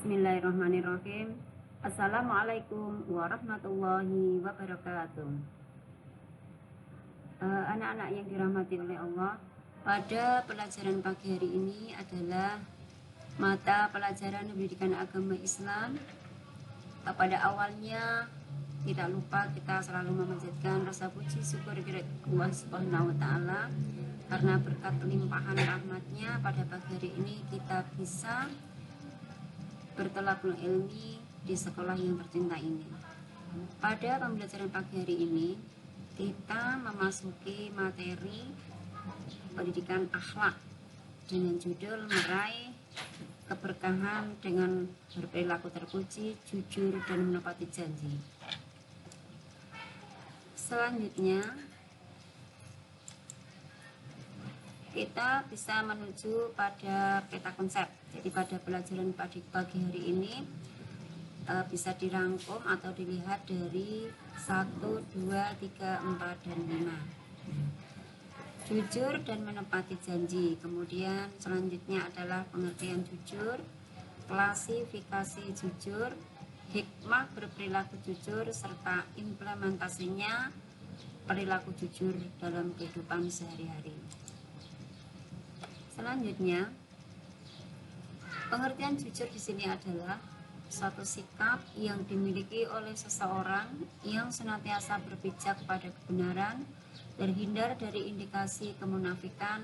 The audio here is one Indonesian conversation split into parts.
Bismillahirrahmanirrahim. Assalamualaikum warahmatullahi wabarakatuh. Anak-anak yang dirahmati oleh Allah, pada pelajaran pagi hari ini adalah mata pelajaran pendidikan agama Islam. Pada awalnya tidak lupa kita selalu memanjatkan rasa puji syukur kepada Allah Subhanahu wa taala karena berkat limpahan rahmatnya pada pagi hari ini kita bisa bertolakul ilmi di sekolah yang tercinta ini. Pada pembelajaran pagi hari ini kita memasuki materi pendidikan akhlak dengan judul meraih keberkahan dengan berperilaku terpuji, jujur, dan menepati janji. Selanjutnya kita bisa menuju pada peta konsep. Jadi pada pelajaran pagi hari ini bisa dirangkum atau dilihat dari 1, 2, 3, 4, dan 5. Jujur dan menepati janji. Kemudian selanjutnya adalah pengertian jujur, klasifikasi jujur, hikmah berperilaku jujur, serta implementasinya perilaku jujur dalam kehidupan sehari-hari. Selanjutnya, pengertian jujur di sini adalah suatu sikap yang dimiliki oleh seseorang yang senantiasa berpijak pada kebenaran, terhindar dari indikasi kemunafikan,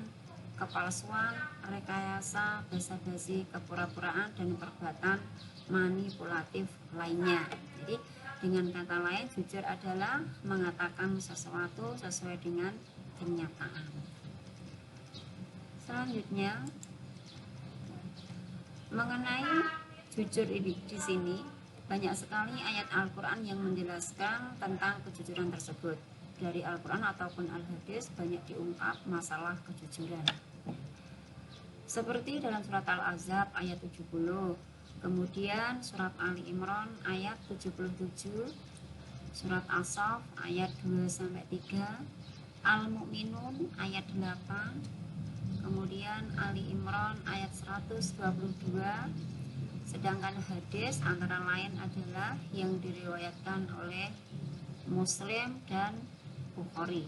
kepalsuan, rekayasa, basa-basi, kepura-puraan, dan perbuatan manipulatif lainnya. Jadi, dengan kata lain, jujur adalah mengatakan sesuatu sesuai dengan kenyataan. Selanjutnya, mengenai jujur ini di sini banyak sekali ayat Al-Quran yang menjelaskan tentang kejujuran tersebut. Dari Al-Quran ataupun Al-Hadis banyak diungkap masalah kejujuran. Seperti dalam surat Al-Ahzab ayat 70, kemudian surat Ali Imran ayat 77, surat As-Saff ayat 2-3, Al-Mu'minun ayat 8, kemudian Ali Imran ayat 122. Sedangkan hadis antara lain adalah yang diriwayatkan oleh Muslim dan Bukhari.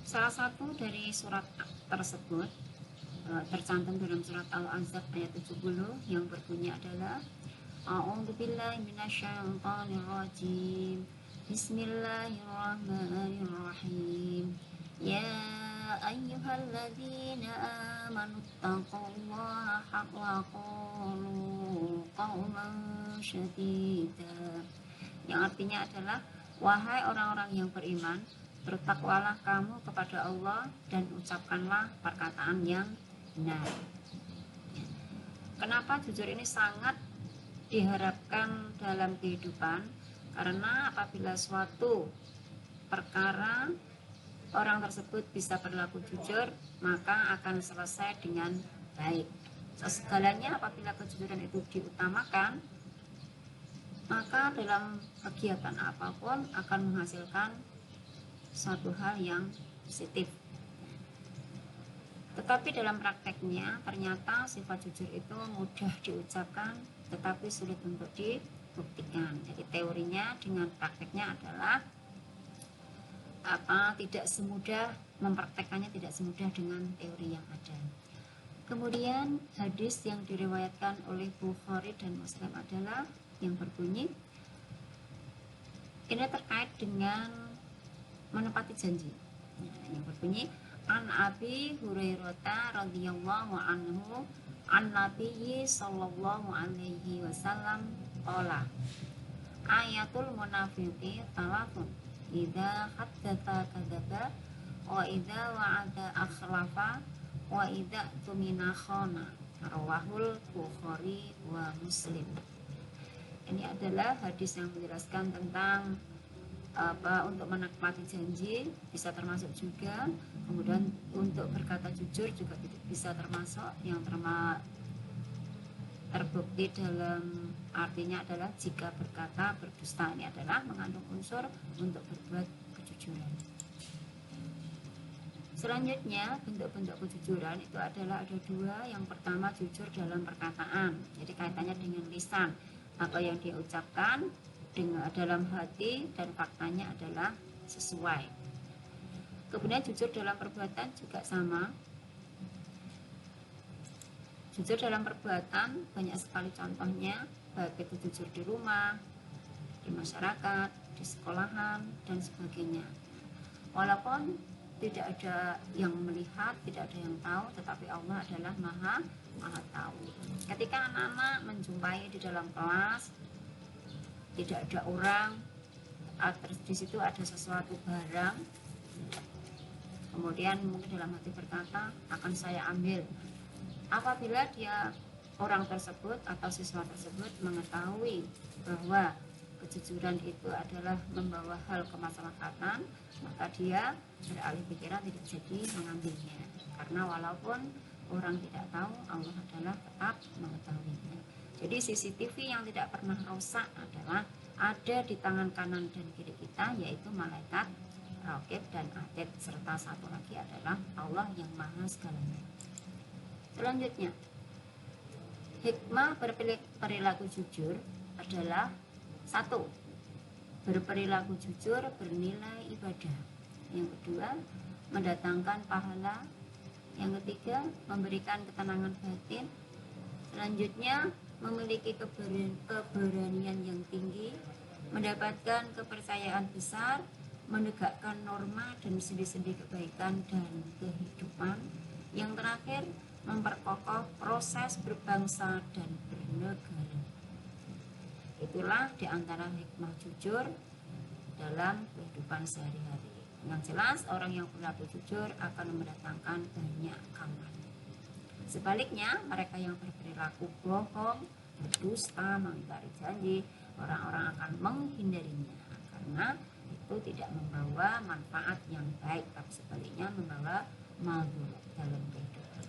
Salah satu dari surat tersebut tercantum dalam surat Al-Ahzab ayat 70 yang berbunyi adalah A'udzubillahi minasyaitonirrajim. Bismillahirrahmanirrahim. Ya ayyuhalladzina amanu taqullaha haqqa qulu qaulan syadida. Yang artinya adalah, wahai orang-orang yang beriman, bertakwalah kamu kepada Allah dan ucapkanlah perkataan yang benar. Kenapa jujur ini sangat diharapkan dalam kehidupan? Karena apabila suatu perkara orang tersebut bisa berlaku jujur, maka akan selesai dengan baik. Segalanya apabila kejujuran itu diutamakan, maka dalam kegiatan apapun akan menghasilkan suatu hal yang positif. Tetapi dalam prakteknya ternyata sifat jujur itu mudah diucapkan tetapi sulit untuk dibuktikan. Jadi teorinya dengan prakteknya adalah tidak semudah mempraktekannya, tidak semudah dengan teori yang ada. Kemudian hadis yang diriwayatkan oleh Bukhari dan Muslim adalah yang berbunyi, ini terkait dengan menepati janji. Yang berbunyi, An Abi Hurairah radhiyallahu anhu an Nabiyyi sallallahu alaihi wasallam qala ayatul munafiqi talafun idza haddatsa kadzaba wa idza wa'ada akhlafa wa idza tumina khana. Rawahul Bukhari wa Muslim. Ini adalah hadis yang menjelaskan tentang untuk menepati janji bisa termasuk juga, kemudian untuk berkata jujur juga bisa termasuk, yang terbukti dalam artinya adalah jika berkata berdusta. Ini adalah mengandung unsur untuk berbuat kejujuran. Selanjutnya, bentuk-bentuk kejujuran itu adalah ada dua. Yang pertama, jujur dalam perkataan, jadi kaitannya dengan lisan, apa yang dia ucapkan dengan dalam hati dan faktanya adalah sesuai. Kemudian jujur dalam perbuatan juga sama. Jujur dalam perbuatan banyak sekali contohnya, baik itu jujur di rumah, di masyarakat, di sekolahan, dan sebagainya. Walaupun tidak ada yang melihat, tidak ada yang tahu, tetapi Allah adalah maha tahu. Ketika anak-anak menjumpai di dalam kelas tidak ada orang, di situ ada sesuatu barang, kemudian mungkin dalam hati berkata, akan saya ambil. Apabila dia, orang tersebut atau siswa tersebut mengetahui bahwa kejujuran itu adalah membawa hal kemaslahatan, maka dia beralih pikiran tidak jadi mengambilnya, karena walaupun orang tidak tahu, Allah adalah tetap mengetahuinya. Jadi CCTV yang tidak pernah rusak adalah ada di tangan kanan dan kiri kita, yaitu malaikat Raqib dan Atid, serta satu lagi adalah Allah yang maha segalanya. Selanjutnya, hikmah berperilaku jujur adalah: 1. Berperilaku jujur bernilai ibadah. Yang kedua, mendatangkan pahala. Yang ketiga, memberikan ketenangan batin. Selanjutnya, memiliki keberanian yang tinggi, mendapatkan kepercayaan besar, menegakkan norma dan sendi-sendi kebaikan dan kehidupan. Yang terakhir, memperkokoh proses berbangsa dan bernegara. Itulah diantara hikmah jujur dalam kehidupan sehari-hari. Yang jelas, orang yang berlaku jujur akan mendatangkan banyak kawan. Sebaliknya, mereka yang berperilaku bohong, berdusta, mengingkari janji, orang-orang akan menghindarinya, karena itu tidak membawa manfaat yang baik, tapi sebaliknya membawa malumat dalam kehidupan.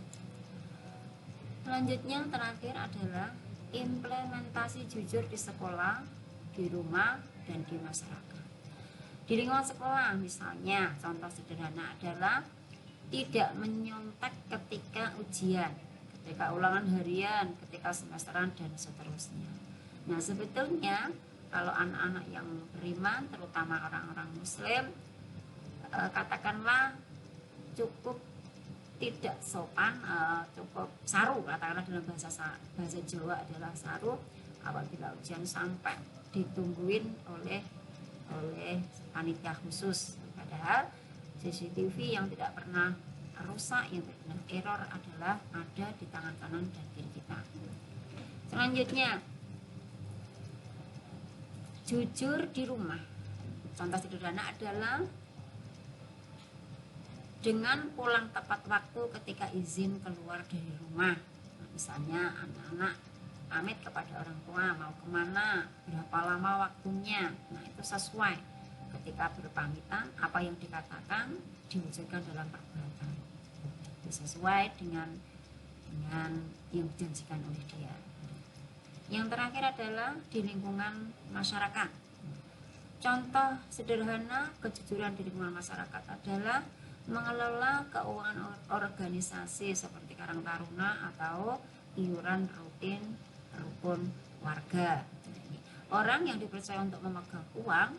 Selanjutnya, terakhir adalah implementasi jujur di sekolah, di rumah, dan di masyarakat. Di lingkungan sekolah misalnya, contoh sederhana adalah tidak menyontek ketika ujian, ketika ulangan harian, ketika semesteran, dan seterusnya. Nah, sebetulnya kalau anak-anak yang beriman, terutama orang-orang muslim, katakanlah cukup tidak sopan, cukup saru, katakanlah dalam bahasa Jawa adalah saru, apabila ujian sampai ditungguin oleh panitia khusus. Padahal CCTV yang tidak pernah rusak, yang tidak pernah error adalah ada di tangan kanan dan kiri kita. Selanjutnya, jujur di rumah. Contoh sederhana adalah dengan pulang tepat waktu ketika izin keluar dari rumah. Nah, misalnya anak-anak pamit kepada orang tua mau kemana, berapa lama waktunya. Nah, itu sesuai. Ketika berpamitan, apa yang dikatakan diwujudkan dalam perbuatan. Itu sesuai dengan yang dijanjikan oleh dia. Yang terakhir adalah di lingkungan masyarakat. Contoh sederhana kejujuran di lingkungan masyarakat adalah mengelola keuangan organisasi seperti Karang Taruna atau iuran rutin rukun warga. Orang yang dipercaya untuk memegang uang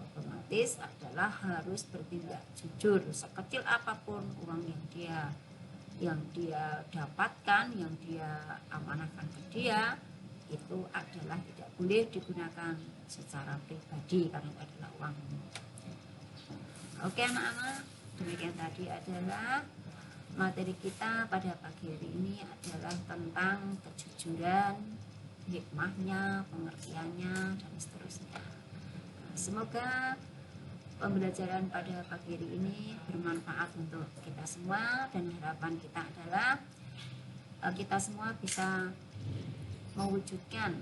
otomatis adalah harus bertindak jujur. Sekecil apapun uang yang dia dapatkan, yang dia amanahkan ke dia, itu adalah tidak boleh digunakan secara pribadi karena itu adalah uang. Oke anak-anak, demikian tadi adalah materi kita pada pagi hari ini adalah tentang kejujuran, hikmahnya, pengertiannya, dan seterusnya. Semoga pembelajaran pada pagi hari ini bermanfaat untuk kita semua, dan harapan kita adalah kita semua bisa mewujudkan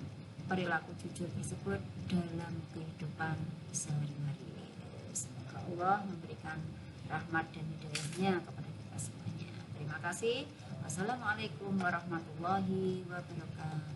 perilaku jujur tersebut dalam kehidupan sehari-hari. Semoga Allah memberikan rahmat dan hidayahnya kepada kita semuanya. Terima kasih. Wassalamualaikum warahmatullahi wabarakatuh.